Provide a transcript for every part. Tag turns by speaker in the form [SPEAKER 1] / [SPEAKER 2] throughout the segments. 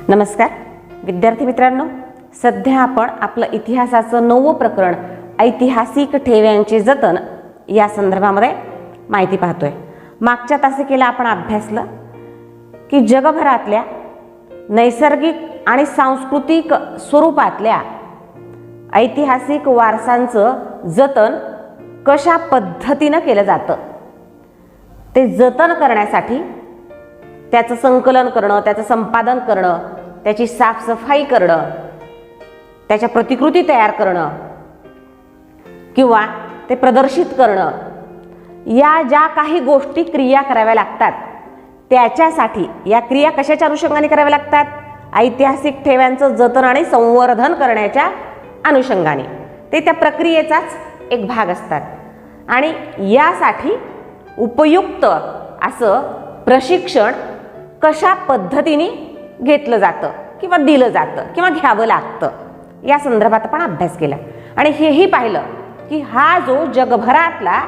[SPEAKER 1] नमस्कार विद्यार्थी मित्रांनो, सध्या आपण आपलं इतिहासाचं 9वं प्रकरण ऐतिहासिक ठेव्यांचे जतन या संदर्भामध्ये माहिती पाहतोय. मागच्या तासिकेला आपण अभ्यासलं की जगभरातल्या नैसर्गिक आणि सांस्कृतिक स्वरूपातल्या ऐतिहासिक वारसांचं जतन कशा पद्धतीनं केलं जातं. ते जतन करण्यासाठी त्याचं संकलन करणं, त्याचं संपादन करणं, त्याची साफसफाई करणं, त्याच्या प्रतिकृती तयार करणं किंवा ते प्रदर्शित करणं, या ज्या काही गोष्टी क्रिया कराव्या लागतात त्याच्यासाठी या क्रिया कशाच्या अनुषंगाने कराव्या लागतात? ऐतिहासिक ठेव्यांचं जतन आणि संवर्धन करण्याच्या अनुषंगाने. ते त्या प्रक्रियेचाच एक भाग असतात आणि यासाठी उपयुक्त असं प्रशिक्षण कशा पद्धतीने घेतलं जातं किंवा दिलं जातं किंवा घ्यावं लागतं या संदर्भात आपण अभ्यास केला. आणि हेही पाहिलं की हा जो जगभरातला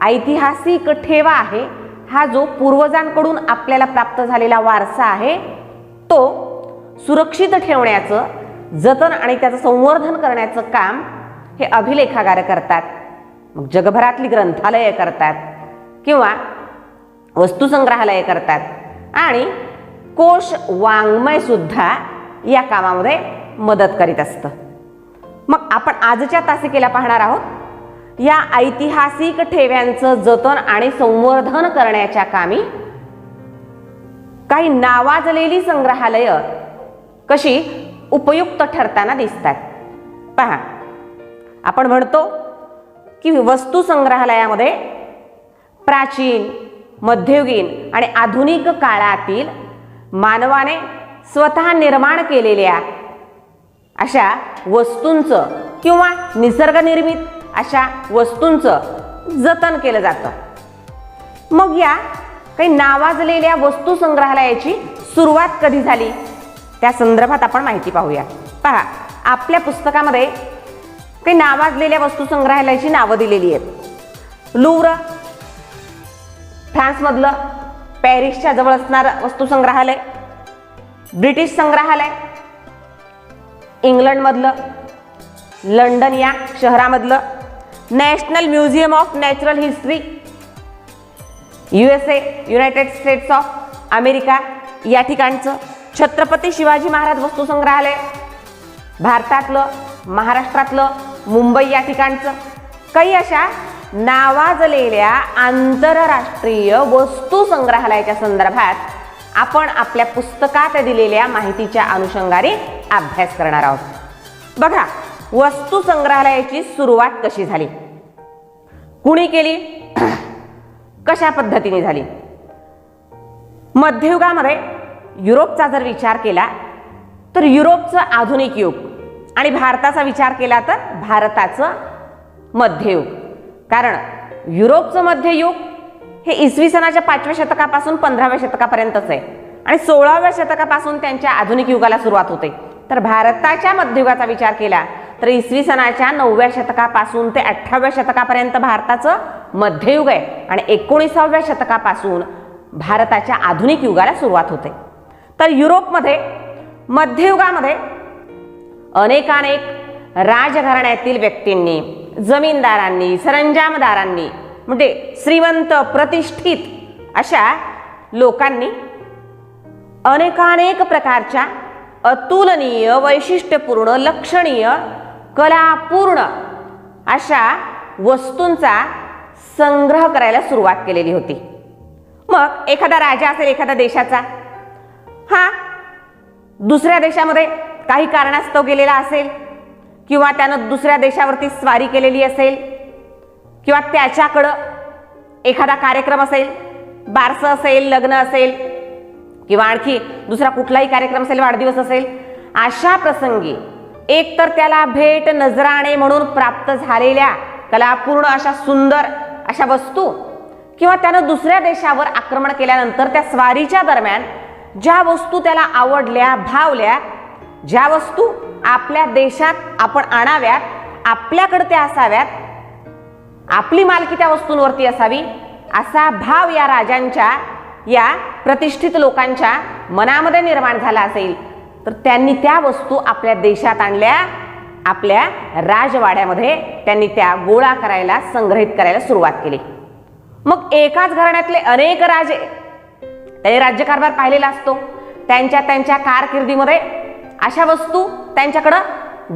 [SPEAKER 1] ऐतिहासिक ठेवा आहे, हा जो पूर्वजांकडून आपल्याला प्राप्त झालेला वारसा आहे, तो सुरक्षित ठेवण्याचं, जतन आणि त्याचं संवर्धन करण्याचं काम हे अभिलेखागार करतात. मग जगभरातली ग्रंथालये करतात किंवा वस्तुसंग्रहालये करतात आणि कोश वाङ्मय सुद्धा या कामामध्ये मदत करीत असतं. मग आपण आजच्या तासिकेला पाहणार आहोत या ऐतिहासिक ठेव्यांचं जतन आणि संवर्धन करण्याच्या कामी काही नावाजलेली संग्रहालय कशी उपयुक्त ठरताना दिसतात. पहा, आपण म्हणतो की वस्तू संग्रहालयामध्ये प्राचीन, मध्ययुगीन आणि आधुनिक काळातील मानवाने स्वतः निर्माण केलेल्या अशा वस्तूंचं किंवा निसर्गनिर्मित अशा वस्तूंचं जतन केलं जातं. मग या काही नावाजलेल्या वस्तू संग्रहालयाची सुरुवात कधी झाली त्या संदर्भात आपण माहिती पाहूया. पहा, आपल्या पुस्तकामध्ये काही नावाजलेल्या वस्तू संग्रहालयाची नावं दिलेली आहेत. लुव्र फ्रान्समधलं, पॅरिसच्या जवळ असणारं वस्तू संग्रहालय, ब्रिटिश संग्रहालय इंग्लंडमधलं, लंडन या शहरामधलं, national museum of natural history USA United States of America या ठिकाणचं, छत्रपती शिवाजी महाराज वस्तू संग्रहालय भारतातलं, महाराष्ट्रातलं, मुंबई या ठिकाणचं, काही अशा नावाजलेल्या आंतरराष्ट्रीय वस्तू संग्रहालयाच्या संदर्भात आपण आपल्या पुस्तकात दिलेल्या माहितीच्या अनुषंगाने अभ्यास करणार आहोत. बघा, वस्तू संग्रहालयाची सुरुवात कशी झाली, कुणी केली, कशा पद्धतीने झाली? मध्ययुगामध्ये युरोपचा जर विचार केला तर युरोपचं आधुनिक युग आणि भारताचा विचार केला तर भारताचं मध्ययुग. कारण युरोपचं मध्ययुग हे इसवी सनाच्या 5व्या शतकापासून 15व्या शतकापर्यंतच आहे आणि 16व्या शतकापासून त्यांच्या आधुनिक युगाला सुरुवात होते. तर भारताच्या मध्ययुगाचा विचार केला तर इसवी सनाच्या 9व्या शतकापासून ते 18व्या शतकापर्यंत भारताचं मध्ययुग आहे आणि 19व्या शतकापासून भारताच्या आधुनिक युगाला सुरुवात होते. तर युरोपमध्ये मध्ययुगामध्ये अनेकानेक राजघराण्यातील व्यक्तींनी, जमीनदारांनी, सरंजामदारांनी म्हणजे श्रीमंत प्रतिष्ठित अशा लोकांनी अनेकानेक प्रकारच्या अतुलनीय, वैशिष्ट्यपूर्ण, लक्षणीय, कलापूर्ण अशा वस्तूंचा संग्रह करायला सुरुवात केलेली होती. मग एखादा राजा असेल एखाद्या देशाचा, हा दुसऱ्या देशामध्ये काही कारणास्तव गेलेला असेल किंवा त्यानं दुसऱ्या देशावरती स्वारी केलेली असेल किंवा त्याच्याकडं एखादा कार्यक्रम असेल, बारसं असेल, लग्न असेल किंवा आणखी दुसरा कुठलाही कार्यक्रम असेल, वाढदिवस असेल, अशा प्रसंगी एकतर त्याला भेट नजराणे म्हणून प्राप्त झालेल्या कलापूर्ण अशा सुंदर अशा वस्तू किंवा त्यानं दुसऱ्या देशावर आक्रमण केल्यानंतर त्या स्वारीच्या दरम्यान ज्या वस्तू त्याला आवडल्या, भावल्या, ज्या वस्तू आपल्या देशात आपण आणाव्यात, आपल्याकडे त्या असाव्यात, आपली मालकी त्या वस्तूंवरती असावी, असा भाव या राजांच्या, या प्रतिष्ठित लोकांच्या मनामध्ये निर्माण झाला असेल, तर त्यांनी त्या वस्तू आपल्या देशात आणल्या, आपल्या राजवाड्यामध्ये त्यांनी त्या गोळा करायला, संग्रहित करायला सुरुवात केली. मग एकाच घराण्यातले अनेक राजे, त्यांनी राज्यकारभार पाहिलेला असतो, त्यांच्या कारकिर्दीमध्ये अशा वस्तू त्यांच्याकडं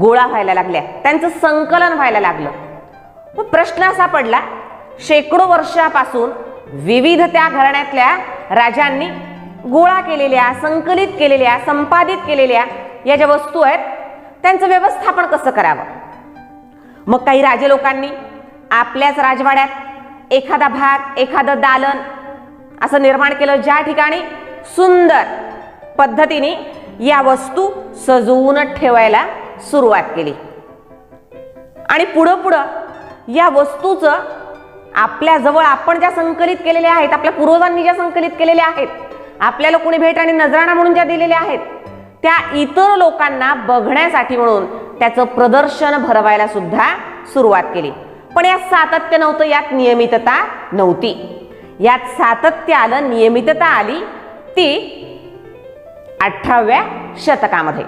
[SPEAKER 1] गोळा व्हायला लागल्या, त्यांचं संकलन व्हायला लागलं. मग प्रश्न असा पडला, शेकडो वर्षापासून विविध त्या घराण्यातल्या राजांनी गोळा केलेल्या, संकलित केलेल्या, संपादित केलेल्या या ज्या वस्तू आहेत त्यांचं व्यवस्थापन कसं करावं. मग काही राजे लोकांनी आपल्याच राजवाड्यात एखादा भाग, एखादं दालन असं निर्माण केलं, ज्या ठिकाणी सुंदर पद्धतीने या वस्तू सजवून ठेवायला सुरुवात केली. आणि पुढं पुढं या वस्तूचं आपल्या जवळ आपण ज्या संकलित केलेल्या आहेत, आपल्या पूर्वजांनी ज्या संकलित केलेल्या आहेत, आपल्याला कोणी भेट आणि नजराणा म्हणून ज्या दिलेल्या आहेत, त्या इतर लोकांना बघण्यासाठी म्हणून त्याचं प्रदर्शन भरवायला सुद्धा सुरुवात केली. पण यात सातत्य नव्हतं, यात नियमितता नव्हती. यात सातत्य आलं, नियमितता आली ती 18व्या शतकामध्ये.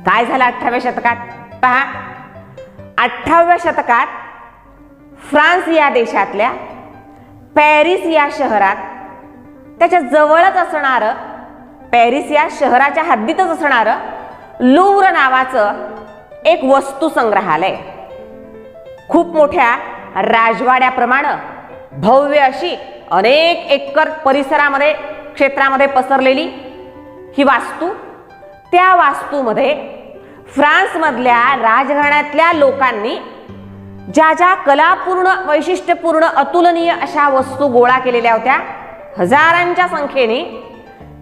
[SPEAKER 1] काय झालं 18व्या शतकात? पहा, 18व्या शतकात फ्रान्स या देशातल्या पॅरिस या शहरात, त्याच्या जवळच असणारं, पॅरिस या शहराच्या हद्दीतच असणारं लुव्र नावाचं एक वस्तू संग्रहालय, खूप मोठ्या राजवाड्याप्रमाणे भव्य अशी अनेक एकर परिसरामध्ये, क्षेत्रामध्ये पसरलेली ही वास्तू, त्या वास्तूमध्ये फ्रान्समधल्या राजघराण्यातल्या लोकांनी ज्या ज्या कलापूर्ण, वैशिष्ट्यपूर्ण, अतुलनीय अशा वस्तू गोळा केलेल्या होत्या, हजारांच्या संख्येने,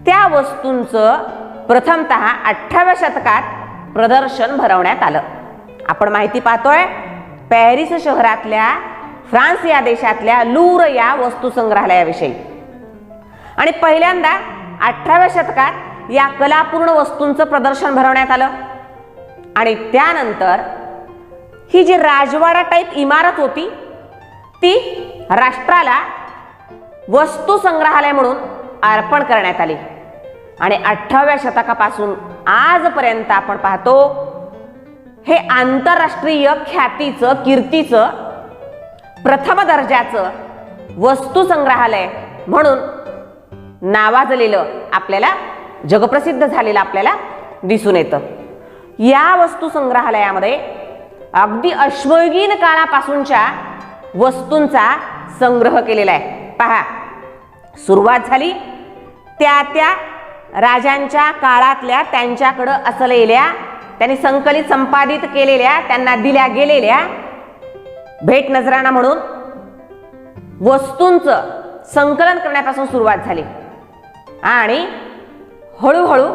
[SPEAKER 1] त्या वस्तूंचं प्रथमतः 18व्या शतकात प्रदर्शन भरवण्यात आलं. आपण माहिती पाहतोय पॅरिस शहरातल्या, फ्रान्स या देशातल्या लुव्र या वस्तू संग्रहालयाविषयी. आणि पहिल्यांदा 18व्या शतकात या कलापूर्ण वस्तूंचं प्रदर्शन भरवण्यात आलं. आणि त्यानंतर ही जी राजवाडा टाईप इमारत होती ती राष्ट्राला वस्तू संग्रहालय म्हणून अर्पण करण्यात आली. आणि 18व्या शतकापासून आजपर्यंत आपण पाहतो हे आंतरराष्ट्रीय ख्यातीचं, कीर्तीचं, प्रथम दर्जाचं वस्तू संग्रहालय म्हणून नावाजलेलं, आपल्याला जगप्रसिद्ध झालेलं आपल्याला दिसून येतं. या वस्तू संग्रहालयामध्ये अगदी अश्मयुगीन काळापासूनच्या वस्तूंचा संग्रह केलेला आहे. पहा, सुरुवात झाली त्या राजांच्या काळातल्या, त्यांच्याकडं असलेल्या, त्यांनी संकलित, संपादित केलेल्या, त्यांना दिल्या गेलेल्या भेट नजराणा म्हणून वस्तूंचं संकलन करण्यापासून सुरुवात झाली. आणि हळूहळू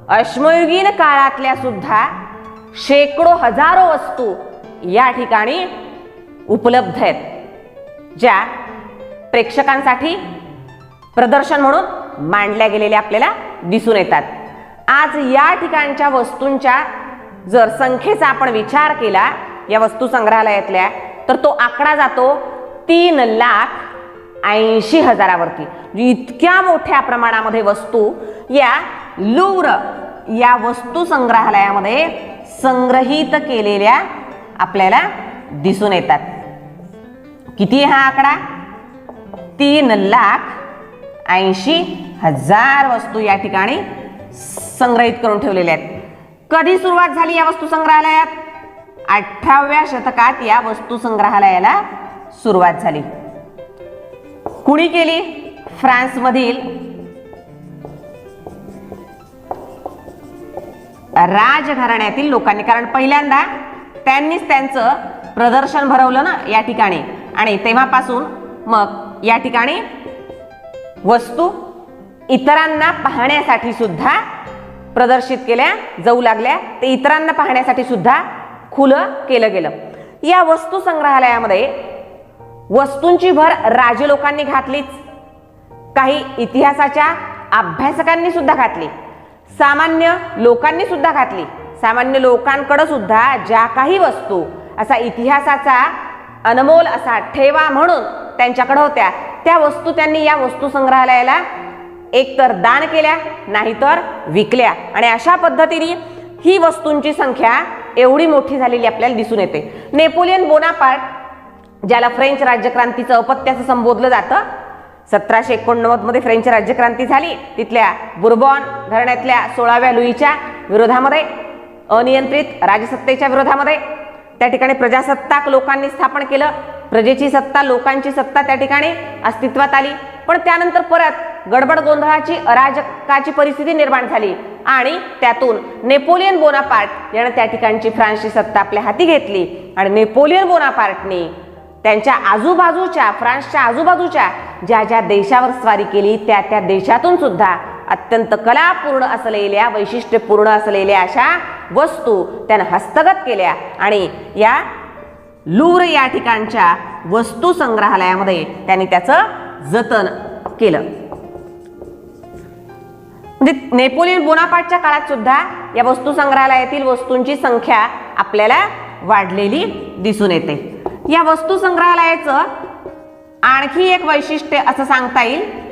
[SPEAKER 1] अश्मयुगीन काळातल्या सुद्धा शेकडो, हजारो वस्तू या ठिकाणी उपलब्ध आहेत, ज्या प्रेक्षकांसाठी प्रदर्शन म्हणून मांडल्या गेलेल्या आपल्याला दिसून येतात. आज या ठिकाणच्या वस्तूंच्या जर संख्येचा आपण विचार केला या वस्तू संग्रहालयातल्या, तर तो आकडा जातो 3,80,000वरती. इतक्या मोठ्या प्रमाणामध्ये वस्तू या लुव्र या वस्तू संग्रहालयामध्ये संग्रहित केलेल्या आपल्याला दिसून येतात. किती हा आकडा? 3,80,000 वस्तू या ठिकाणी संग्रहित करून ठेवलेल्या आहेत. कधी सुरुवात झाली या वस्तू संग्रहालयात? 18व्या शतकात या वस्तू संग्रहालयाला सुरुवात झाली. कुणी केली? फ्रान्समधील राजघराण्यातील लोकांनी. कारण पहिल्यांदा त्यांनीच त्यांचं प्रदर्शन भरवलं ना या ठिकाणी, आणि तेव्हापासून मग या ठिकाणी वस्तू इतरांना पाहण्यासाठी सुद्धा प्रदर्शित केल्या जाऊ लागल्या. ते इतरांना पाहण्यासाठी सुद्धा खुलं केलं गेलं. या वस्तू संग्रहालयामध्ये वस्तूंची भर राजलोकांनी घातलीच, काही इतिहासाच्या अभ्यासकांनी सुद्धा घातली, सामान्य लोकांनी सुद्धा घातली. सामान्य लोकांकडे सुद्धा ज्या काही वस्तू असा इतिहासाचा अनमोल असा ठेवा म्हणून त्यांच्याकडे होत्या, त्या वस्तू त्यांनी या वस्तू संग्रहालयाला एकतर दान केल्या नाहीतर विकल्या आणि अशा पद्धतीने ही वस्तूंची संख्या एवढी मोठी झालेली आपल्याला दिसून येते. नेपोलियन बोनापार्ट, ज्याला फ्रेंच राज्यक्रांतीचं अपत्य असं संबोधलं जातं, 1789 मध्ये फ्रेंच राज्यक्रांती झाली. तिथल्या बुर्बॉन घराण्यातल्या 16व्या लुईच्या विरोधामध्ये, अनियंत्रित राजसत्तेच्या विरोधामध्ये त्या ठिकाणी प्रजासत्ताक लोकांनी स्थापन केलं. प्रजेची सत्ता, लोकांची सत्ता त्या ठिकाणी अस्तित्वात आली. पण त्यानंतर परत गडबड गोंधळाची, अराजकाची परिस्थिती निर्माण झाली आणि त्यातून नेपोलियन बोनापार्ट याने त्या ठिकाणची फ्रान्सची सत्ता आपल्या हाती घेतली आणि नेपोलियन बोनापार्टने त्यांच्या आजूबाजूच्या, फ्रान्सच्या आजूबाजूच्या ज्या ज्या देशावर स्वारी केली त्या त्या देशातून सुद्धा अत्यंत कलापूर्ण असलेल्या, वैशिष्ट्यपूर्ण असलेल्या अशा वस्तू त्यानं हस्तगत केल्या आणि या लूव्र या ठिकाणच्या वस्तू संग्रहालयामध्ये त्यांनी त्याचं जतन केलं. म्हणजे नेपोलियन बोनापार्टच्या काळात सुद्धा या वस्तू संग्रहालयातील वस्तूंची संख्या आपल्याला वाढलेली दिसून येते. या वस्तू संग्रहालयाचं आणखी एक वैशिष्ट्य असं सांगता येईल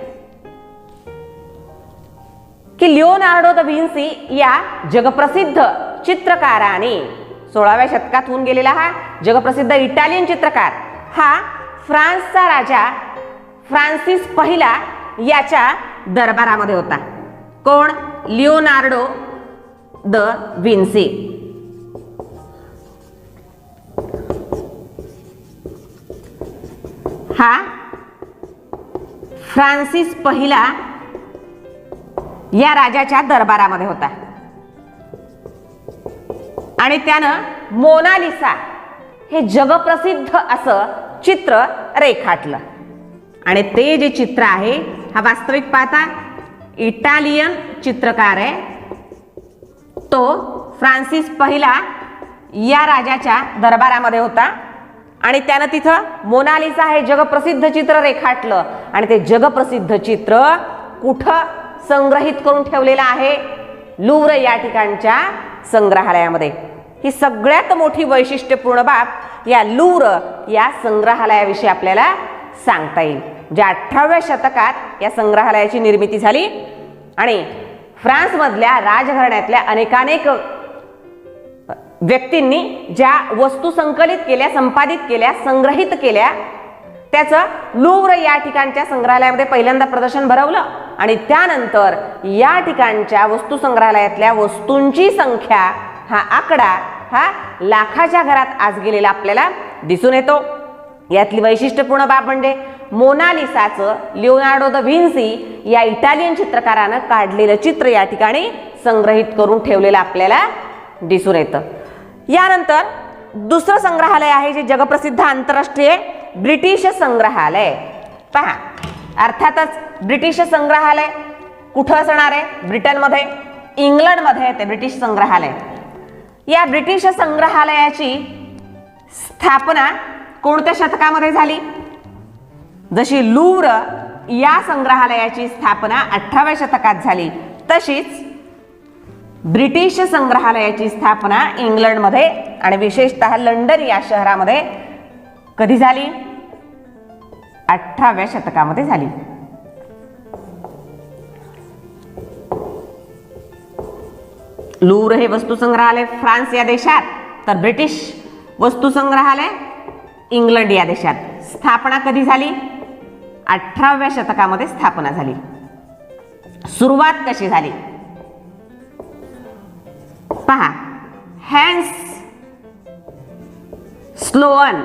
[SPEAKER 1] की लिओनार्डो द विन्सी या जगप्रसिद्ध चित्रकाराने 16व्या शतकात होऊन गेलेला हा जगप्रसिद्ध इटालियन चित्रकार हा फ्रान्सचा राजा फ्रान्सिस पहिला याच्या दरबारामध्ये होता. कोण? Leonardo the Vincy. हा फ्रान्सिस पहिला या राजाच्या दरबारामध्ये होता आणि त्यानं मोनालिसा हे जगप्रसिद्ध असं चित्र रेखाटलं आणि ते जे चित्र आहे हा वास्तविक पाहता इटालियन चित्रकार आहे. तो फ्रान्सिस पहिला या राजाच्या दरबारामध्ये होता आणि त्यानं तिथं मोनालिसा हे जगप्रसिद्ध चित्र रेखाटलं आणि ते जगप्रसिद्ध चित्र कुठं संग्रहित करून ठेवलेलं आहे? लूव्र या ठिकाणच्या संग्रहालयामध्ये. ही सगळ्यात मोठी वैशिष्ट्यपूर्ण बाब या लूव्र या संग्रहालयाविषयी आपल्याला सांगता येईल. ज्या 18व्या शतकात या संग्रहालयाची निर्मिती झाली आणि फ्रान्समधल्या राजघराण्यातल्या अनेकानेक व्यक्तींनी ज्या वस्तू संकलित केल्या, संपादित केल्या, संग्रहित केल्या त्याचं लूव्र या ठिकाणच्या संग्रहालयामध्ये पहिल्यांदा प्रदर्शन भरवलं आणि त्यानंतर या ठिकाणच्या वस्तू संग्रहालयातल्या वस्तूंची संख्या, हा आकडा हा लाखाच्या घरात आज गेलेला आपल्याला दिसून येतो. यातली वैशिष्ट्यपूर्ण बाब म्हणजे मोनालिसाचं लिओनार्डो द विन्सी या इटालियन चित्रकारानं काढलेलं चित्र या ठिकाणी संग्रहित करून ठेवलेलं आपल्याला दिसून येतं. यानंतर दुसरं संग्रहालय आहे जे जगप्रसिद्ध आंतरराष्ट्रीय ब्रिटिश संग्रहालय. पहा, अर्थातच ब्रिटिश संग्रहालय कुठं असणार आहे? ब्रिटनमध्ये, इंग्लंडमध्ये आहे ते ब्रिटिश संग्रहालय. या ब्रिटिश संग्रहालयाची स्थापना कोणत्या शतकामध्ये झाली? जशी लूव्र या संग्रहालयाची स्थापना 18व्या शतकात झाली तशीच ब्रिटिश संग्रहालयाची स्थापना इंग्लंडमध्ये आणि विशेषतः लंडन या शहरामध्ये कधी झाली? 18व्या शतकामध्ये झाली. लूव्र हे वस्तू संग्रहालय फ्रान्स या देशात, तर ब्रिटिश वस्तू संग्रहालय इंग्लंड या देशात. स्थापना कधी झाली? 18व्या शतकामध्ये स्थापना झाली. सुरुवात कशी झाली? पहा, हॅन्स स्लोअन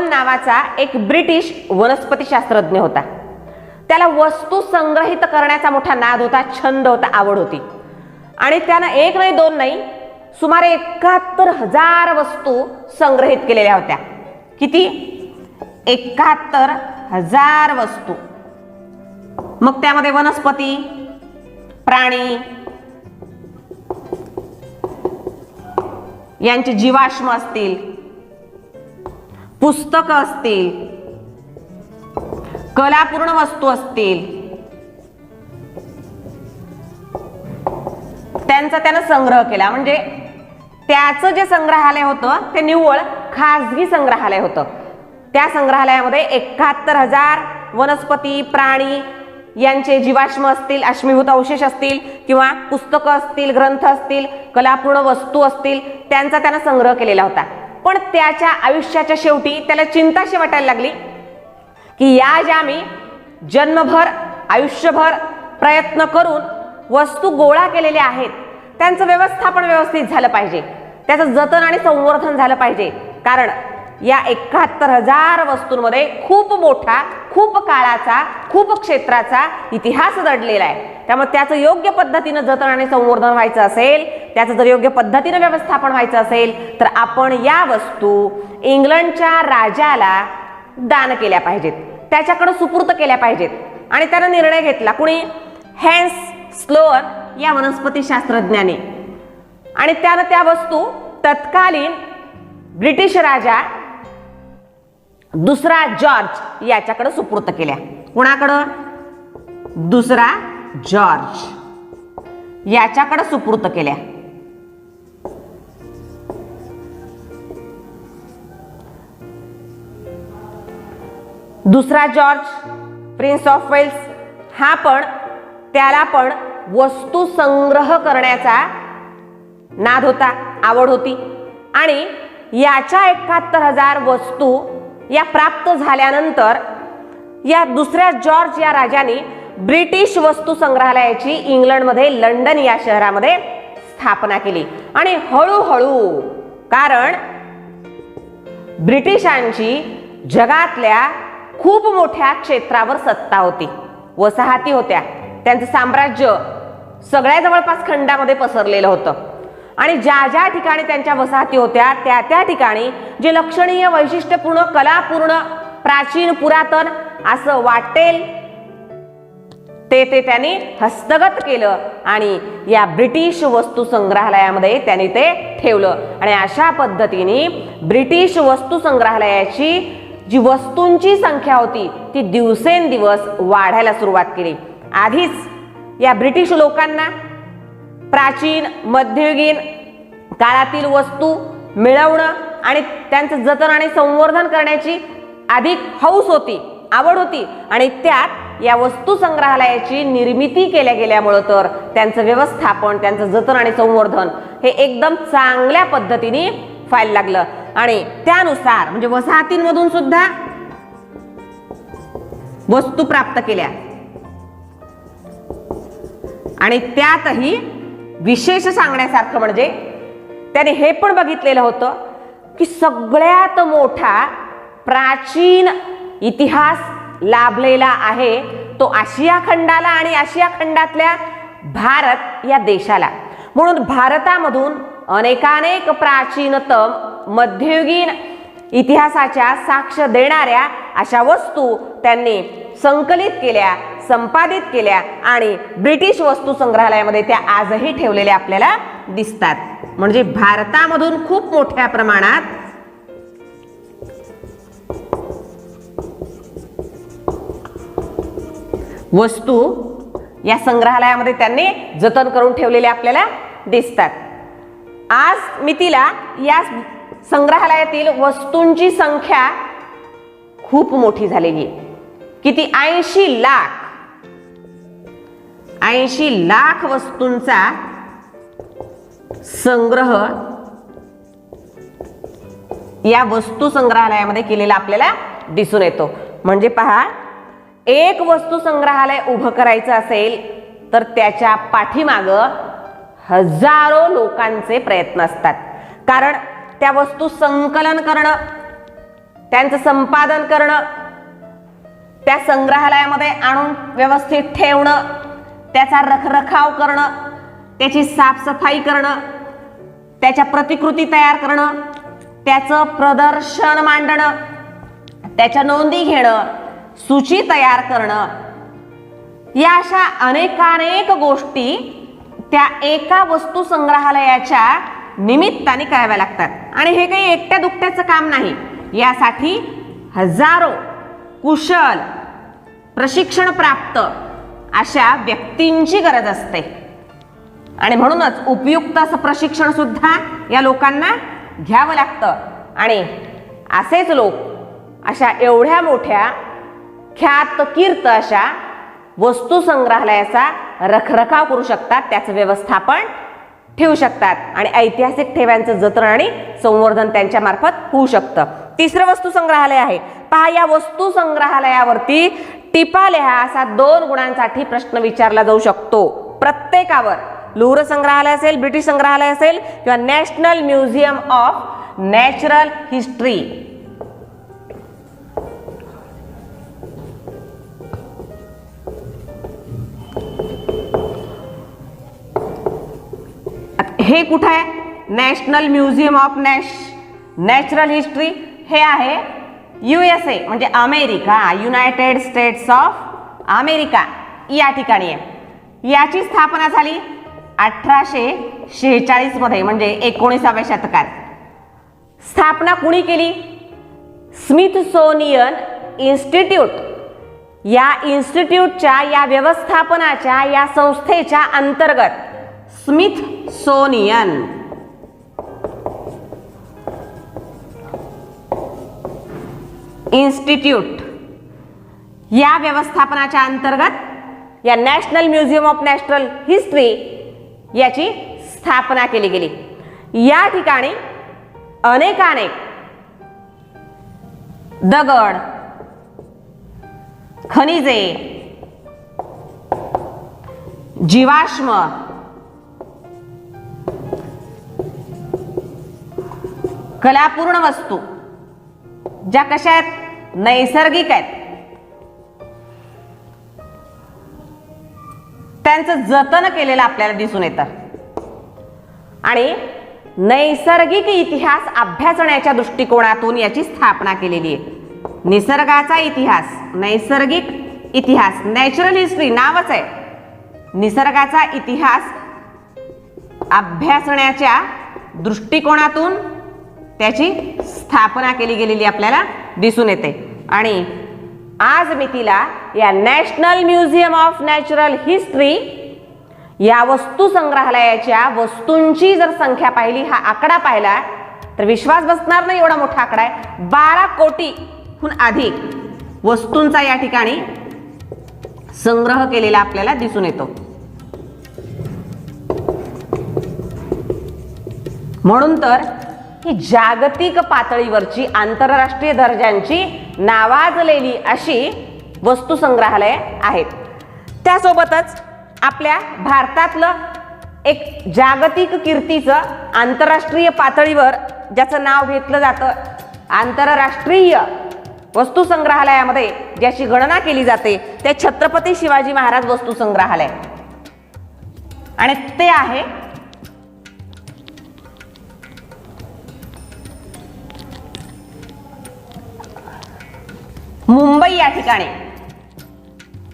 [SPEAKER 1] नावाचा एक ब्रिटिश वनस्पतीशास्त्रज्ञ होता. त्याला वस्तू संग्रहित करण्याचा मोठा नाद होता, छंद होता, आवड होती आणि त्यानं एक नाही दोन नाही सुमारे 71,000 वस्तू संग्रहित केलेल्या होत्या. किती? 71,000 वस्तू. मग त्यामध्ये वनस्पती, प्राणी यांचे जीवाश्म असतील, पुस्तकं असतील, कलापूर्ण वस्तू असतील, त्यांचा त्यानं संग्रह केला. म्हणजे त्याचं जे संग्रहालय होतं ते निव्वळ खाजगी संग्रहालय होतं. त्या संग्रहालयामध्ये 71,000 वनस्पती, प्राणी यांचे जीवाश्म असतील, अश्मीभूत अवशेष असतील किंवा पुस्तकं असतील, ग्रंथ असतील, कलापूर्ण वस्तू असतील, त्यांचा त्यानं संग्रह केलेला होता. पण त्याच्या आयुष्याच्या शेवटी त्याला चिंता अशी वाटायला लागली की या ज्या मी जन्मभर आयुष्यभर प्रयत्न करून वस्तू गोळा केलेल्या आहेत त्यांचं व्यवस्थापन व्यवस्थित झालं पाहिजे, त्याचं जतन आणि संवर्धन झालं पाहिजे. कारण या 71,000 वस्तूंमध्ये खूप मोठा, खूप काळाचा, खूप क्षेत्राचा इतिहास दडलेला आहे. त्यामुळे त्याचं योग्य पद्धतीनं जतन आणि संवर्धन व्हायचं असेल, त्याचं जर योग्य पद्धतीनं व्यवस्थापन व्हायचं असेल तर आपण या वस्तू इंग्लंडच्या राजाला दान केल्या पाहिजेत, त्याच्याकडे सुपूर्त केल्या पाहिजेत. आणि त्यानं निर्णय घेतला, कुणी? हॅन्स स्लोअर या वनस्पती शास्त्रज्ञाने. आणि त्यानं त्या वस्तू तत्कालीन ब्रिटिश राजा दुसरा जॉर्ज याच्याकडे सुपूर्त केल्या. कुणाकडं? दुसरा जॉर्ज याच्याकडे सुपूर्त केल्या. दुसरा जॉर्ज प्रिन्स ऑफ वेल्स हा पण, त्याला पण वस्तू संग्रह करण्याचा नाद होता, आवड होती. आणि याच्या 71,000 वस्तू या प्राप्त झाल्यानंतर या दुसऱ्या जॉर्ज या राजाने ब्रिटिश वस्तू संग्रहालयाची इंग्लंडमध्ये लंडन या शहरामध्ये स्थापना केली. आणि हळूहळू, कारण ब्रिटिशांची जगातल्या खूप मोठ्या क्षेत्रावर सत्ता होती, वसाहती होत्या, त्यांचं साम्राज्य सगळ्या जवळपास खंडामध्ये पसरलेलं होतं. आणि ज्या ज्या ठिकाणी त्यांच्या वसाहती होत्या त्या त्या ठिकाणी जे लक्षणीय, वैशिष्ट्यपूर्ण, कलापूर्ण, प्राचीन, पुरातन असं वाटेल ते त्यांनी हस्तगत केलं आणि या ब्रिटिश वस्तू संग्रहालयामध्ये त्यांनी ते ठेवलं. आणि अशा पद्धतीने ब्रिटिश वस्तू संग्रहालयाची जी वस्तूंची संख्या होती ती दिवसेंदिवस वाढायला सुरुवात केली. आधीच या ब्रिटिश लोकांना प्राचीन, मध्ययुगीन काळातील वस्तू मिळवणं आणि त्यांचं जतन आणि संवर्धन करण्याची अधिक हौस होती, आवड होती. आणि त्यात या वस्तू संग्रहालयाची निर्मिती केल्या गेल्यामुळं तर त्यांचं व्यवस्थापन, त्यांचं जतन आणि संवर्धन हे एकदम चांगल्या पद्धतीने व्हायला लागलं. आणि त्यानुसार म्हणजे वसाहतींमधून सुद्धा वस्तू प्राप्त केल्या. आणि त्यातही विशेष सांगण्यासारखं म्हणजे त्याने हे पण बघितलेलं होतं की सगळ्यात मोठा प्राचीन इतिहास लाभलेला आहे तो आशिया खंडाला आणि आशिया खंडातल्या भारत या देशाला. म्हणून भारतामधून अनेकानेक प्राचीनतम मध्ययुगीन इतिहासाच्या साक्ष देणाऱ्या अशा वस्तू त्यांनी संकलित केल्या, संपादित केल्या आणि ब्रिटिश वस्तू संग्रहालयामध्ये त्या आजही ठेवलेल्या आपल्याला दिसतात. म्हणजे भारतामधून खूप मोठ्या प्रमाणात वस्तू या संग्रहालयामध्ये त्यांनी जतन करून ठेवलेल्या आपल्याला दिसतात. आज मितीला या संग्रहालयातील वस्तूंची संख्या खूप मोठी झालेली आहे. किती? 80 लाख वस्तूंचा संग्रह या वस्तू संग्रहालयामध्ये केलेला आपल्याला दिसून येतो. म्हणजे पहा, एक वस्तू संग्रहालय उभं करायचं असेल तर त्याच्या पाठीमागं हजारो लोकांचे प्रयत्न असतात. कारण त्या वस्तू संकलन करणं, त्यांचं संपादन करणं, त्या संग्रहालयामध्ये आणून व्यवस्थित ठेवणं, त्याचा रखरखाव करणं, त्याची साफसफाई करणं, त्याच्या प्रतिकृती तयार करणं, त्याचं प्रदर्शन मांडणं, त्याच्या नोंदी घेणं, सूची तयार करणं, या अशा अनेकानेक गोष्टी त्या एका वस्तू संग्रहालयाच्या निमित्ताने कराव्या लागतात. आणि हे काही एकट्या दुकट्याचं काम नाही. यासाठी हजारो कुशल, प्रशिक्षण प्राप्त अशा व्यक्तींची गरज असते. आणि म्हणूनच उपयुक्त असं प्रशिक्षण सुद्धा या लोकांना घ्यावं लागतं. आणि असेच लोक अशा एवढ्या मोठ्या ख्यात कीर्त अशा वस्तू संग्रहालयाचा रखरखाव करू शकतात, त्याचं व्यवस्थापन ठेवू शकतात आणि ऐतिहासिक ठेव्यांचं जतन आणि संवर्धन त्यांच्या मार्फत होऊ शकतं. तिसरं वस्तू संग्रहालय आहे. पहा, या वस्तू संग्रहालयावरती टिपा लिहा असा 2 गुणांसाठी प्रश्न विचारला जाऊ शकतो. प्रत्येकावर लुव्र संग्रहालय असेल, ब्रिटिश संग्रहालय असेल किंवा national museum of natural history, हे कुठं आहे? National museum of natural history हे आहे USA म्हणजे America, United States of America या ठिकाणी आहे. याची स्थापना झाली 1846 मध्ये म्हणजे 19व्या शतकात. स्थापना कुणी केली? स्मिथसोनियन इन्स्टिट्यूट या इन्स्टिट्यूटच्या, या व्यवस्थापनाच्या, या संस्थेच्या अंतर्गत स्मिथसोनियन इन्स्टिट्यूट या व्यवस्थापनाच्या अंतर्गत या national museum of natural history याची स्थापना केली गेली. या ठिकाणी अनेकानेक दगड, खनिजे, जीवाश्म, कलापूर्ण वस्तू ज्या कशा आहेत? नैसर्गिक आहेत, त्यांचं जतन केलेलं आपल्याला दिसून येतं. आणि नैसर्गिक इतिहास अभ्यासण्याच्या दृष्टिकोनातून याची स्थापना केलेली आहे. निसर्गाचा इतिहास, नैसर्गिक इतिहास, नॅचरल हिस्ट्री नावच आहे. निसर्गाचा इतिहास अभ्यासण्याच्या दृष्टिकोनातून त्याची स्थापना केली गेलेली आपल्याला दिसून येते. आणि आज मी तिला या national museum of natural history या वस्तू संग्रहालयाच्या वस्तूंची जर संख्या पाहिली, हा आकडा पाहिला तर विश्वास बसणार नाही, एवढा मोठा आकडा आहे. 12 कोटीहून अधिक वस्तूंचा या ठिकाणी संग्रह केलेला आपल्याला दिसून येतो. म्हणून तर ही जागतिक पातळीवरची, आंतरराष्ट्रीय दर्जाची नावाजलेली अशी वस्तू संग्रहालय आहेत. त्यासोबतच आपल्या भारतातलं एक जागतिक कीर्तीचं, आंतरराष्ट्रीय पातळीवर ज्याचं नाव घेतलं जातं, आंतरराष्ट्रीय वस्तू संग्रहालयामध्ये ज्याची गणना केली जाते ते छत्रपती शिवाजी महाराज वस्तू संग्रहालय. आणि ते आहे मुंबई या ठिकाणी,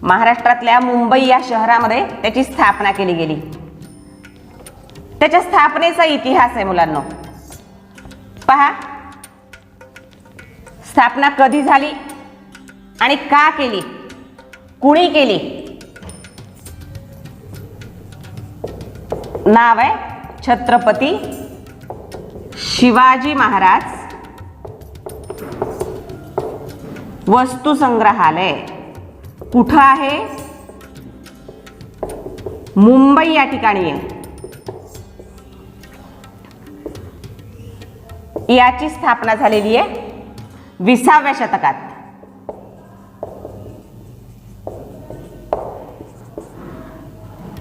[SPEAKER 1] महाराष्ट्रातल्या मुंबई या शहरामध्ये त्याची स्थापना केली गेली. त्याच्या स्थापनेचा इतिहास आहे मुलांनो. पहा, स्थापना कधी झाली आणि का केली, कुणी केली? नाव आहे छत्रपती शिवाजी महाराज वस्तू संग्रहालय. कुठं आहे? मुंबई या ठिकाणी आहे. याची स्थापना झालेली आहे 20व्या शतकात.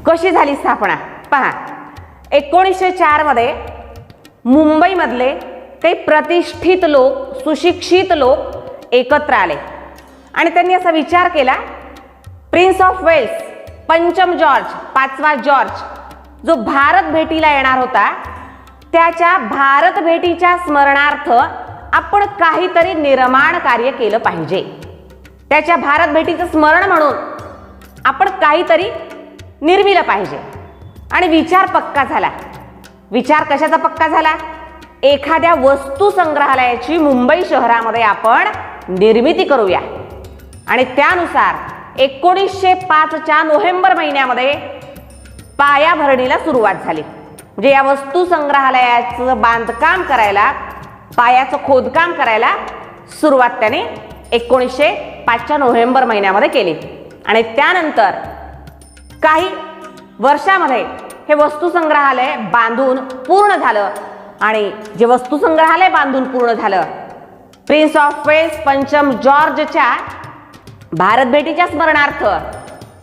[SPEAKER 1] कशी झाली स्थापना? पहा, 1904 मध्ये मुंबईमधले काही प्रतिष्ठित लोक, सुशिक्षित लोक एकत्र आले आणि त्यांनी असा विचार केला, प्रिन्स ऑफ वेल्स, पंचम जॉर्ज, 5वा जॉर्ज जो भारत भेटीला येणार होता, त्याच्या भारत भेटीच्या स्मरणार्थ आपण काहीतरी निर्माण कार्य केलं पाहिजे. त्याच्या भारत भेटीचं स्मरण म्हणून आपण काहीतरी निर्मिलं पाहिजे. आणि विचार पक्का झाला. विचार कशाचा पक्का झाला? एखाद्या वस्तू संग्रहालयाची मुंबई शहरामध्ये आपण निर्मिती करूया. आणि त्यानुसार 1905च्या नोव्हेंबर महिन्यामध्ये पायाभरणीला सुरुवात झाली. म्हणजे या वस्तू संग्रहालयाचं बांधकाम करायला, पायाचं खोदकाम करायला सुरुवात त्याने 1905च्या नोव्हेंबर महिन्यामध्ये केली. आणि त्यानंतर काही वर्षामध्ये हे वस्तू संग्रहालय बांधून पूर्ण झालं. आणि जे वस्तू संग्रहालय बांधून पूर्ण झालं, प्रिन्स ऑफ वेल्स पंचम जॉर्जच्या भारत भेटीच्या स्मरणार्थ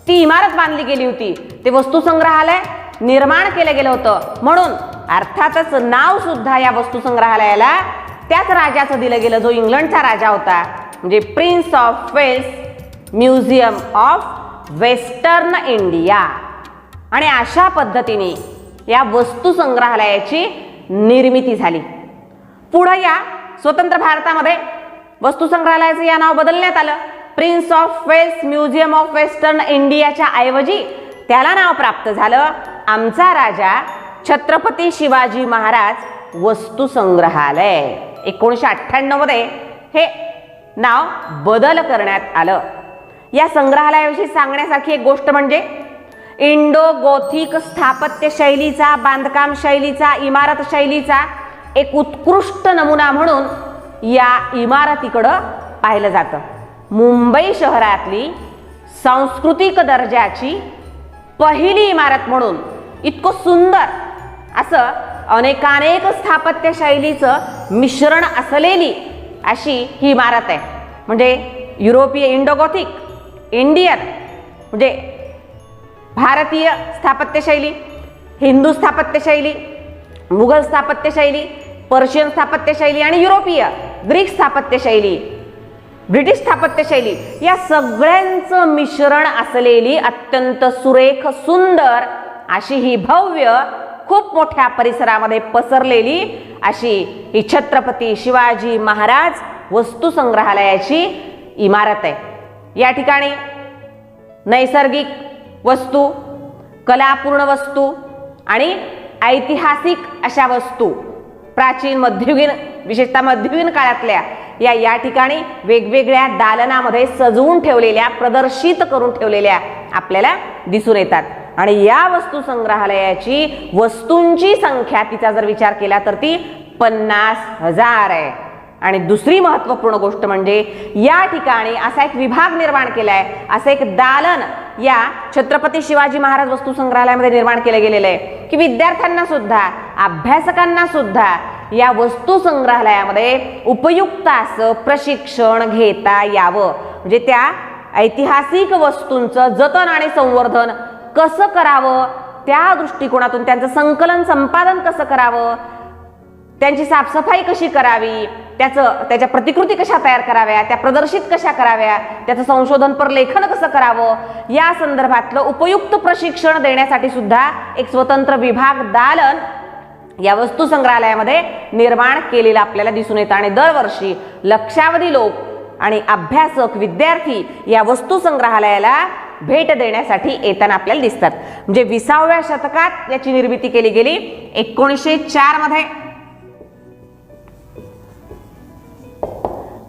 [SPEAKER 1] ती इमारत बांधली गेली होती. ते वस्तू संग्रहालय निर्माण केलं गेलं होतं. म्हणून अर्थातच नाव सुद्धा या वस्तू संग्रहालयाला त्याच राजाचं दिलं गेलं जो इंग्लंडचा राजा होता, म्हणजे prince of Wales museum of western India. आणि अशा पद्धतीने या वस्तू संग्रहालयाची निर्मिती झाली. पुढे या स्वतंत्र भारतामध्ये वस्तू संग्रहालयाचं या नाव बदलण्यात आलं. Prince of Wales museum of western इंडियाच्या ऐवजी त्याला नाव प्राप्त झालं आमचा राजा छत्रपती शिवाजी महाराज वस्तू संग्रहालय. 1998 मध्ये हे नाव बदल करण्यात आलं. या संग्रहालयाविषयी सांगण्यासारखी एक गोष्ट म्हणजे इंडो गोथिक स्थापत्य शैलीचा, बांधकाम शैलीचा, इमारत शैलीचा एक उत्कृष्ट नमुना म्हणून या इमारतीकडं पाहिलं जातं. मुंबई शहरातली सांस्कृतिक दर्जाची पहिली इमारत म्हणून इतकं सुंदर असं अनेकानेक स्थापत्य शैलीचं मिश्रण असलेली अशी ही इमारत आहे. म्हणजे युरोपीय इंडो गोथिक, इंडियन म्हणजे भारतीय स्थापत्य शैली, हिंदू स्थापत्य शैली, मुघल स्थापत्य शैली, पर्शियन स्थापत्य शैली आणि युरोपीय ग्रीक स्थापत्य शैली, ब्रिटिश स्थापत्य शैली या सगळ्यांचं मिश्रण असलेली अत्यंत सुरेख सुंदर अशी ही भव्य खूप मोठ्या परिसरामध्ये पसरलेली अशी ही छत्रपती शिवाजी महाराज वस्तू संग्रहालयाची इमारत आहे. या ठिकाणी नैसर्गिक वस्तू, कलापूर्ण वस्तू आणि ऐतिहासिक अशा वस्तू, प्राचीन मध्ययुगीन विशेषतः मध्ययुगीन काळातल्या या ठिकाणी वेगवेगळ्या दालनामध्ये सजवून ठेवलेल्या, प्रदर्शित करून ठेवलेल्या आपल्याला दिसून येतात. आणि या वस्तू संग्रहालयाची वस्तूंची संख्या तिचा जर विचार केला तर ती 50,000 आहे. आणि दुसरी महत्त्वपूर्ण गोष्ट म्हणजे या ठिकाणी असा एक विभाग निर्माण केलाय, असं एक दालन या छत्रपती शिवाजी महाराज वस्तू संग्रहालयामध्ये निर्माण केलं गेलेलं आहे की विद्यार्थ्यांना सुद्धा, अभ्यासकांना सुद्धा या वस्तू संग्रहालयामध्ये उपयुक्त असं प्रशिक्षण घेता यावं. म्हणजे त्या ऐतिहासिक वस्तूंचं जतन आणि संवर्धन कसं करावं, त्या दृष्टिकोनातून त्यांचं संकलन संपादन कसं करावं, त्यांची साफसफाई कशी करावी, त्याच्या प्रतिकृती कशा तयार कराव्या, त्या प्रदर्शित कशा कराव्या, त्याचं संशोधनपर लेखन कसं करावं, या संदर्भातलं उपयुक्त प्रशिक्षण देण्यासाठी सुद्धा एक स्वतंत्र विभाग दालन या वस्तू संग्रहालयामध्ये निर्माण केलेलं आपल्याला दिसून येतं. आणि दरवर्षी लक्षावधी लोक आणि अभ्यासक, विद्यार्थी या वस्तू संग्रहालयाला भेट देण्यासाठी येताना आपल्याला दिसतात. म्हणजे 20व्या शतकात याची निर्मिती केली गेली. 1904 मध्ये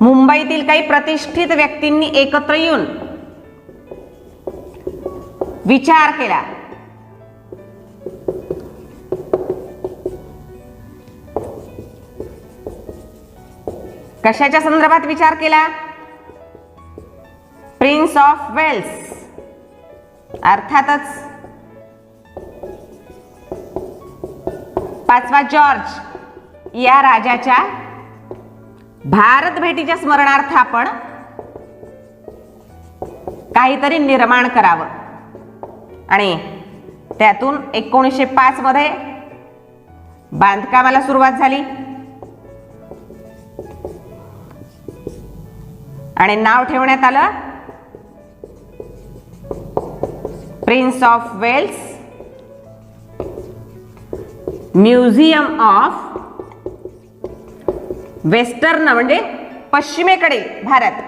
[SPEAKER 1] मुंबईतील काही प्रतिष्ठित व्यक्तींनी एकत्र येऊन विचार केला. कशाच्या संदर्भात विचार केला? प्रिन्स ऑफ वेल्स, अर्थातच 5वा जॉर्ज या राजाच्या भारत भेटीच्या स्मरणार्थ आपण काहीतरी निर्माण करावं. आणि त्यातून 1905 मध्ये बांधकामाला सुरुवात झाली आणि नाव ठेवण्यात आलं prince of Wales museum of western म्हणजे पश्चिमेकडे भारत.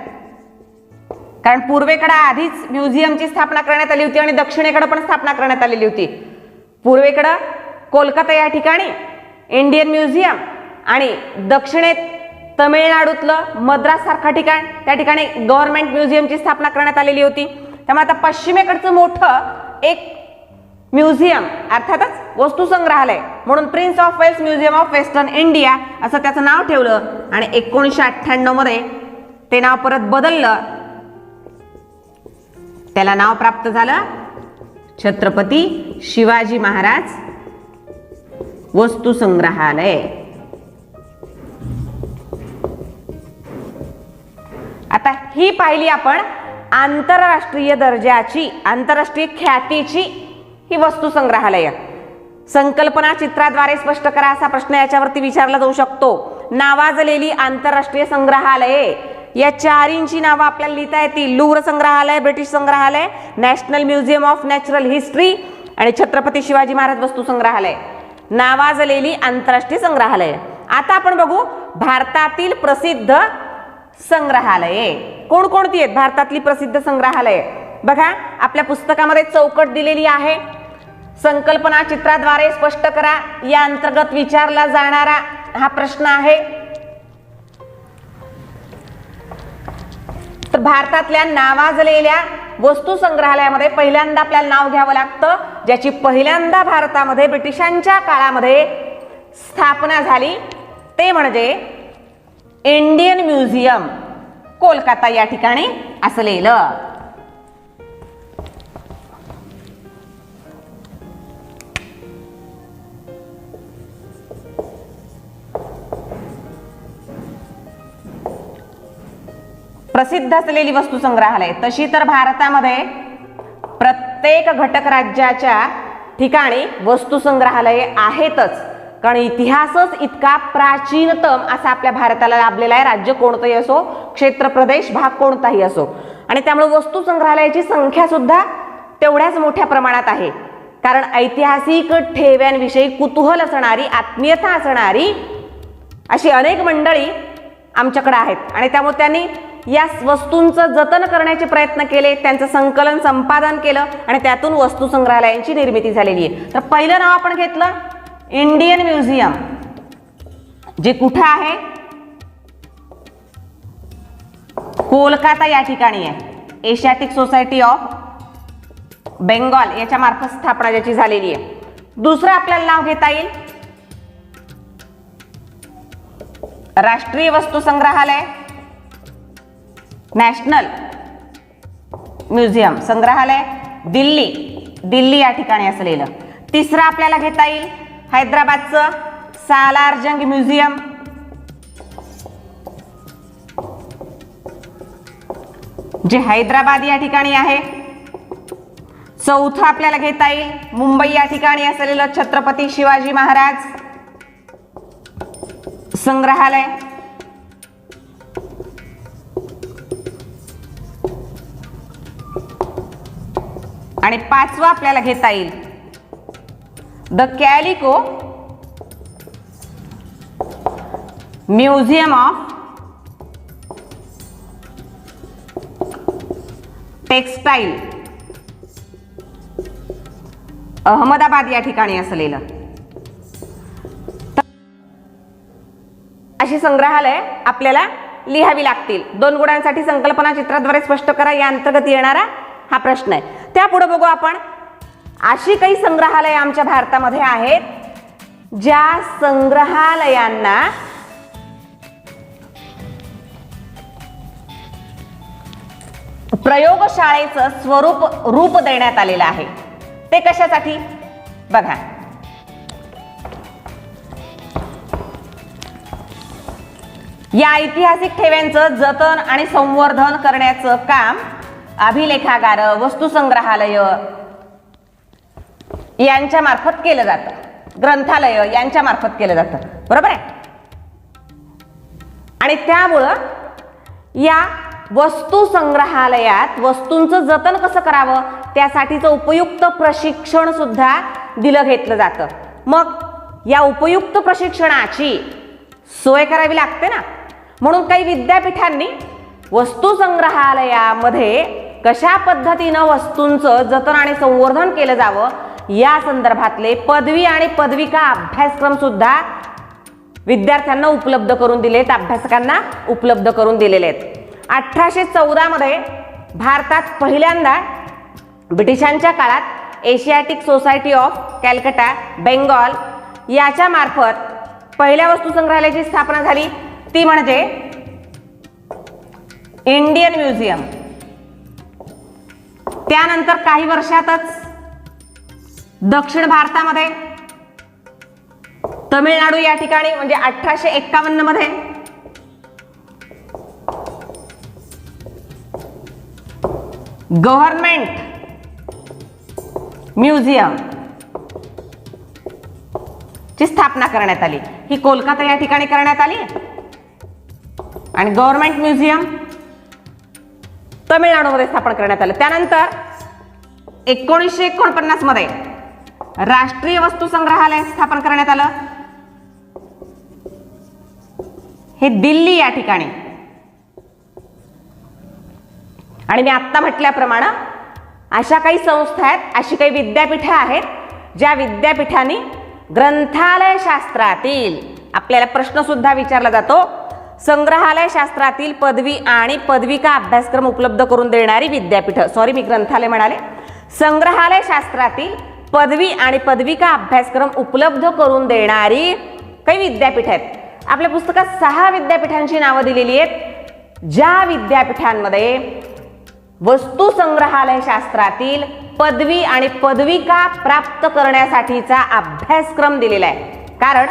[SPEAKER 1] कारण पूर्वेकडे आधीच म्युझियमची स्थापना करण्यात आली होती आणि दक्षिणेकडे पण स्थापना करण्यात आलेली होती. पूर्वेकडे कोलकाता या ठिकाणी इंडियन म्युझियम आणि दक्षिणेत तमिळनाडूतलं मद्रास सारखा ठिकाण, त्या ठिकाणी गव्हर्नमेंट म्युझियमची स्थापना करण्यात आलेली होती. त्यामुळे आता पश्चिमेकडचं मोठं एक म्युझियम अर्थातच वस्तू संग्रहालय, म्हणून prince of Wales museum of western India असं त्याचं नाव ठेवलं. आणि 1998 मध्ये ते नाव परत बदललं. त्याला नाव प्राप्त झालं छत्रपती शिवाजी महाराज वस्तू संग्रहालय. आता ही पाहिली आपण आंतरराष्ट्रीय दर्जाची, आंतरराष्ट्रीय ख्यातीची ही वस्तू संग्रहालय. संकल्पना चित्राद्वारे स्पष्ट करा असा प्रश्न याच्यावरती विचारला जाऊ शकतो. नावाजलेली आंतरराष्ट्रीय संग्रहालये, या चारींची नावं आपल्याला लिहिता येतील. लुव्र संग्रहालय, ब्रिटिश संग्रहालय, national museum of natural history आणि छत्रपती शिवाजी महाराज वस्तू संग्रहालय. नावाजलेली आंतरराष्ट्रीय संग्रहालय. आता आपण बघू भारतातील प्रसिद्ध संग्रहालये कोणकोणती आहेत. भारतातली प्रसिद्ध संग्रहालये बघा, आपल्या पुस्तकामध्ये चौकट दिलेली आहे. संकल्पना चित्राद्वारे स्पष्ट करा या अंतर्गत विचारला जाणारा हा प्रश्न आहे. तर भारतातल्या नावाजलेल्या वस्तू संग्रहालयामध्ये पहिल्यांदा आपल्याला नाव घ्यावं लागतं, ज्याची पहिल्यांदा भारतामध्ये ब्रिटिशांच्या काळामध्ये स्थापना झाली, ते म्हणजे इंडियन म्युझियम, कोलकाता या ठिकाणी असलेलं. प्रसिद्ध असलेली वस्तू संग्रहालय. तशी तर भारतामध्ये प्रत्येक घटक राज्याच्या ठिकाणी वस्तू संग्रहालये आहेतच, कारण इतिहासच इतका प्राचीनतम असा आपल्या भारताला लाभलेला आहे. राज्य कोणतंही असो, क्षेत्र प्रदेश भाग कोणताही असो, आणि त्यामुळे वस्तू संग्रहालयाची संख्या सुद्धा तेवढ्याच मोठ्या प्रमाणात आहे. कारण ऐतिहासिक ठेव्यांविषयी कुतूहल असणारी, आत्मीयता असणारी अशी अनेक मंडळी आमच्याकडे आहेत, आणि त्यामुळे त्यांनी या वस्तूंचं जतन करण्याचे प्रयत्न केले, त्यांचं संकलन संपादन केलं, आणि त्यातून वस्तू संग्रहालयांची निर्मिती झालेली आहे. तर पहिलं नाव आपण घेतलं इंडियन म्युझियम, जे कुठं आहे, कोलकाता या ठिकाणी आहे. एशियाटिक सोसायटी ऑफ बेंगॉल याच्या मार्फत स्थापना ज्याची झालेली आहे. दुसरं आपल्याला नाव घेता येईल राष्ट्रीय वस्तू संग्रहालय, नॅशनल म्युझियम संग्रहालय, दिल्ली या ठिकाणी असलेलं. तिसरं आपल्याला घेता येईल हैदराबादचं सालारजंग म्युझियम, जे हैदराबाद या ठिकाणी आहे. चौथं आपल्याला घेता येईल मुंबई या ठिकाणी असलेलं छत्रपती शिवाजी महाराज संग्रहालय. आणि पाचवा आपल्याला घेता येईल the Calico museum of textile, Ahmedabad या ठिकाणी असलेलं. अशी संग्रहालय आपल्याला लिहावी लागतील. 2 गुणांसाठी संकल्पना चित्राद्वारे स्पष्ट करा या अंतर्गत येणारा हा प्रश्न आहे. त्यापुढे बघू आपण अशी काही संग्रहालय आमच्या भारतामध्ये आहेत ज्या संग्रहालयांना प्रयोगशाळेचं रूप देण्यात आलेलं आहे. ते कशासाठी बघा, या ऐतिहासिक ठेव्यांचं जतन आणि संवर्धन करण्याचं काम अभिलेखागार, वस्तू संग्रहालय यांच्या मार्फत केलं जातं, ग्रंथालय यांच्या मार्फत केलं जातं, बरोबर आहे. आणि त्यामुळं या वस्तू संग्रहालयात वस्तूंचं जतन कसं करावं त्यासाठीचं उपयुक्त प्रशिक्षण सुद्धा दिलं घेतलं जातं. मग या उपयुक्त प्रशिक्षणाची सोय करावी लागते ना, म्हणून काही विद्यापीठांनी वस्तू संग्रहालयामध्ये कशा पद्धतीनं वस्तूंचं जतन आणि संवर्धन केलं जावं या संदर्भातले पदवी आणि पदविका अभ्यासक्रम सुद्धा विद्यार्थ्यांना उपलब्ध करून दिलेत, अभ्यासकांना उपलब्ध करून दिलेले आहेत. 1814 मध्ये भारतात पहिल्यांदा ब्रिटिशांच्या काळात Asiatic society of Calcutta Bengal याच्या मार्फत पहिल्या वस्तू संग्रहालयाची स्थापना झाली, ती म्हणजे इंडियन म्युझियम. त्यानंतर काही वर्षातच दक्षिण भारतामध्ये तमिळनाडू या ठिकाणी म्हणजे 1851 मध्ये गव्हर्नमेंट म्युझियम ची स्थापना करण्यात आली. ही कोलकाता या ठिकाणी करण्यात आली आणि गव्हर्नमेंट म्युझियम तमिळनाडूमध्ये स्थापन करण्यात आलं. त्यानंतर 1949 मध्ये राष्ट्रीय वस्तू संग्रहालय स्थापन करण्यात आलं, हे दिल्ली या ठिकाणी. आणि मी आत्ता म्हटल्याप्रमाणे अशा काही संस्था आहेत, अशी काही विद्यापीठे आहेत ज्या विद्यापीठांनी ग्रंथालय शास्त्रातील, आपल्याला प्रश्न सुद्धा विचारला जातो, संग्रहालय शास्त्रातील पदवी आणि पदविका अभ्यासक्रम उपलब्ध करून देणारी विद्यापीठ, सॉरी मी ग्रंथालय म्हणाले, संग्रहालय शास्त्रातील पदवी आणि पदविका अभ्यासक्रम उपलब्ध करून देणारी काही विद्यापीठ आहेत. आपल्या पुस्तकात 6 विद्यापीठांची नावं दिलेली आहेत, ज्या विद्यापीठांमध्ये वस्तू संग्रहालय शास्त्रातील पदवी आणि पदविका प्राप्त करण्यासाठीचा अभ्यासक्रम दिलेला आहे. कारण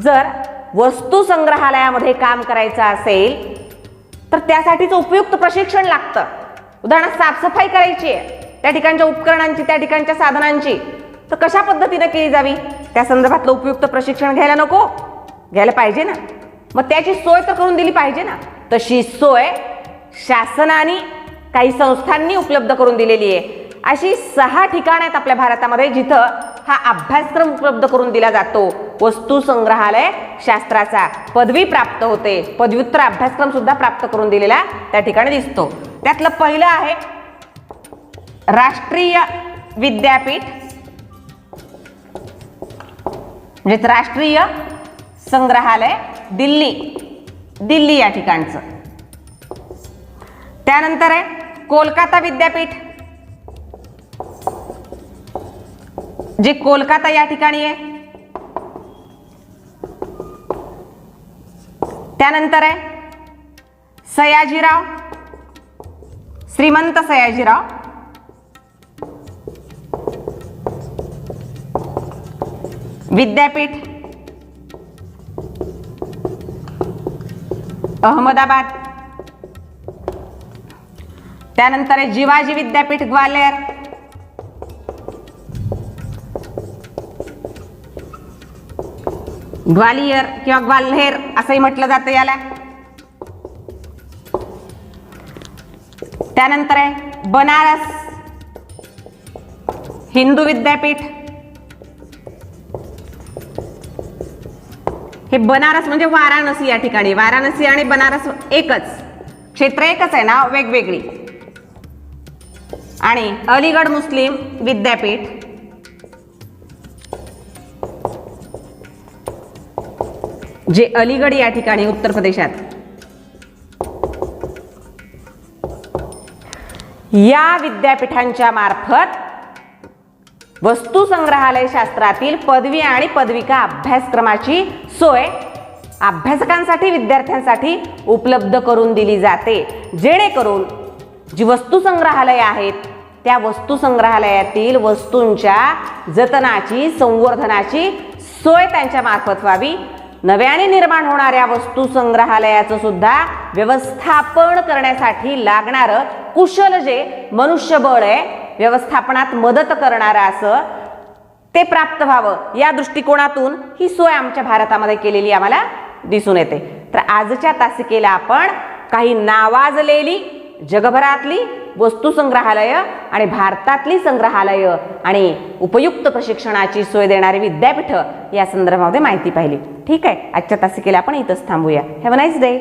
[SPEAKER 1] जर वस्तू संग्रहालयामध्ये काम करायचं असेल तर त्यासाठीच उपयुक्त प्रशिक्षण लागतं. उदाहरणार्थ साफसफाई करायची आहे, त्या ठिकाणच्या उपकरणांची, त्या ठिकाणच्या साधनांची, तर कशा पद्धतीने केली जावी, त्या संदर्भातलं उपयुक्त प्रशिक्षण घ्यायला नको, घ्यायला पाहिजे ना. मग त्याची सोय तर करून दिली पाहिजे ना. तशी सोय शासनाने काही संस्थांनी उपलब्ध करून दिलेली आहे. अशी 6 ठिकाणं आहेत आपल्या भारतामध्ये जिथं हा अभ्यासक्रम उपलब्ध करून दिला जातो. वस्तू संग्रहालय शास्त्राचा पदवी प्राप्त होते, पदव्युत्तर अभ्यासक्रम सुद्धा प्राप्त करून दिलेला त्या ठिकाणी दिसतो. त्यातलं पहिलं आहे राष्ट्रीय विद्यापीठ, म्हणजे राष्ट्रीय संग्रहालय दिल्ली या ठिकाणचं. त्यानंतर आहे कोलकाता विद्यापीठ, जे कोलकाता या ठिकाणी आहे. त्यानंतर आहे सयाजीराव, श्रीमंत सयाजीराव विद्यापीठ, अहमदाबाद. त्यानंतर आहे जिवाजी विद्यापीठ ग्वाल्हेर, ग्वालियर किंवा ग्वाल्हेर असंही म्हटलं जातं याला. त्यानंतर आहे बनारस हिंदू विद्यापीठ. हे बनारस म्हणजे वाराणसी या ठिकाणी, वाराणसी आणि बनारस एकच क्षेत्र, एकच आहे, नाव वेगवेगळी. आणि अलीगड मुस्लिम विद्यापीठ, जे अलीगड या ठिकाणी उत्तर प्रदेशात. या विद्यापीठांच्या मार्फत वस्तू संग्रहालय शास्त्रातील पदवी आणि पदविका अभ्यासक्रमाची सोय अभ्यासकांसाठी, विद्यार्थ्यांसाठी उपलब्ध करून दिली जाते, जेणेकरून जी वस्तू संग्रहालय आहेत त्या वस्तू संग्रहालयातील वस्तूंच्या जतनाची, संवर्धनाची सोय त्यांच्या मार्फत व्हावी. नव्याने निर्माण होणाऱ्या वस्तू संग्रहालयाचं सुद्धा व्यवस्थापन करण्यासाठी लागणारं कुशल जे मनुष्यबळ आहे, व्यवस्थापनात मदत करणारं असं ते प्राप्त व्हावं, या दृष्टिकोनातून ही सोय आमच्या भारतामध्ये केलेली आम्हाला दिसून येते. तर आजच्या तासिकेला आपण काही नावाजलेली जगभरातली वस्तू संग्रहालय आणि भारतातली संग्रहालय आणि उपयुक्त प्रशिक्षणाची सोय देणारे विद्यापीठ या संदर्भामध्ये माहिती पाहिली. ठीक आहे, आजच्या तासिकेला आपण इथंच थांबूया. Have a nice day.